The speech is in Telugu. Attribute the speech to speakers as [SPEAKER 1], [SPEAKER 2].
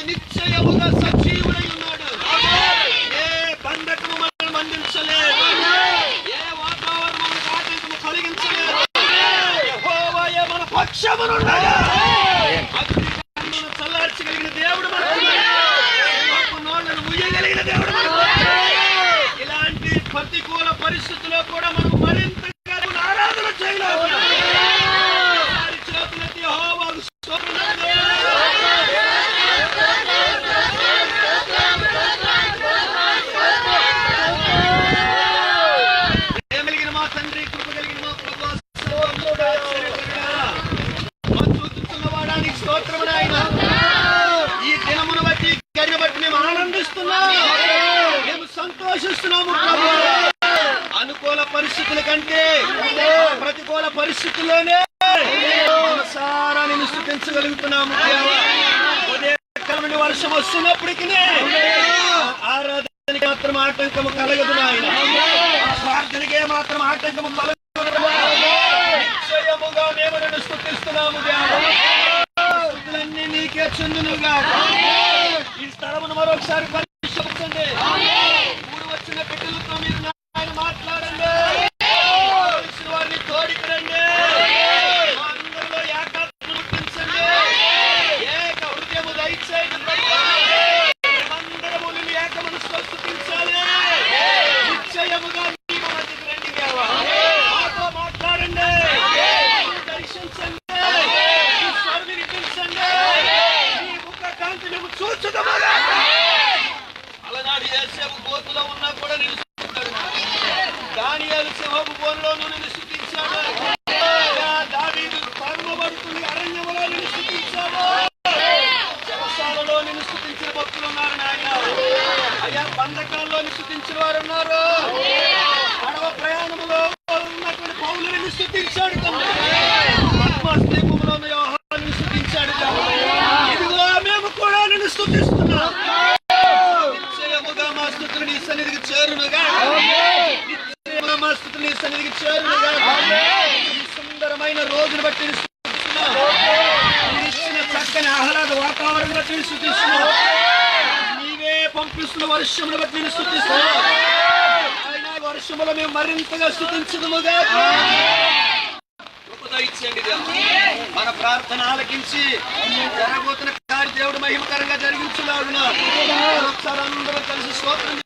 [SPEAKER 1] నిశ్చయముగా సజీవుడై ఉన్నాడు. పక్షమునుండగా చల్లార్చగలిగిన దేవుడు నోళ్లను ముయ్యగలిగిన దేవుడు. ఇలాంటి ప్రతికూల పరిస్థితుల్లో కూడా మనం మరింతగా ఆరాధన చేయలేదు. చేతులెత్తి యెహోవాకు స్తోత్రం. ప్రేమలిగిన మా తండ్రి, కృపగలిగిన మా ప్రభువా, స్తోత్రము నాయన. ఈ దినమును బట్టి గడిని బట్టి మేము ఆనందిస్తున్నాము, మేము సంతోషిస్తున్నాము ప్రభువా. అనుకూల పరిస్థితుల కంటే ప్రతికూల పరిస్థితుల్లోనే మనసారా నిన్ను స్తుతించగలుగుతున్నాము. ఉదయకాలం నుండి వర్షం వస్తున్నప్పటికీ ఆరాధనకి మాత్రం ఆటంకము కలగదు నాయన, ప్రార్థనకే మాత్రం ఆటంకము కలగదు. నిశ్చయముగా మేము నిన్ను స్తుతిస్తున్నాము దేవా. స్తుతులన్నీ నీకే చెందునుగా. ఈ స్థలమును మరొకసారి పరిశీలించండి. కూడి వచ్చిన బిడ్డలతో మీరు నాయన మాట్లాడండి, వారిని తోడికి రండి. అందరిలో ఏకాత్మను పుట్టించండి, ఏక హృదయము దయచేయండి. అందరము నిన్ను ఏక మనసుతో స్తుతించాలి. నిశ్చయముగా నీ మధ్యకి రండి దేవా, మాతో మాట్లాడండి, దర్శించండి, నీ స్వరం వినిపించండి, నీ ముఖ కాంతి మేము చూచుదామా. అలనాడు యేసేపు గోతులో ఉన్నా కూడా నిన్ను స్తుతించాడు, దానియేలు సింహపు బోనులో నిన్ను స్తుతించాడు, దావీదు పరమబడుతున్న అరణ్యములో నిన్ను స్తుతించాడు, చెరసాలలో నిన్ను స్తుతించిన భక్తులు ఉన్నారు నాయన. అయ్యా బంధకాల్లో నిన్ను స్తుతించిన వారు ఉన్నారు, పడవ ప్రయాణములో ఉన్నటువంటి పౌలు నిన్ను స్తుతించాడు, పద్మద్వీపంలో ఉన్న యోహాను నిన్ను స్తుతించాడు. ఇదిగో మేము కూడా నిన్ను స్తుతిస్తున్నాం. నిశ్చయముగా మా స్తుతులు నీ సన్నిధికి చేరునుగా, నిశ్చయముగా మా స్తుతులు నీ సన్నిధికి చేరునుగా. ఈ సుందరమైన రోజును బట్టి స్తుతిస్తున్నాం, ఇచ్చిన చక్కని ఆహ్లాద వాతావరణం బట్టి స్తుతిస్తున్నాం, నీవే పంపిస్తున్న వర్షమును బట్టి స్తుతిస్తున్నాం. అయినా వర్షములో మేము మరింతగా స్తుతించదుముగా. ఇచ్చేయండి మన ప్రార్థన ఆలకించి జరగబోతున్న కార్య దేవుడు మహిమకరంగా జరిగించులాగున ఒకసారి అందరూ కలిసి స్తోత్రం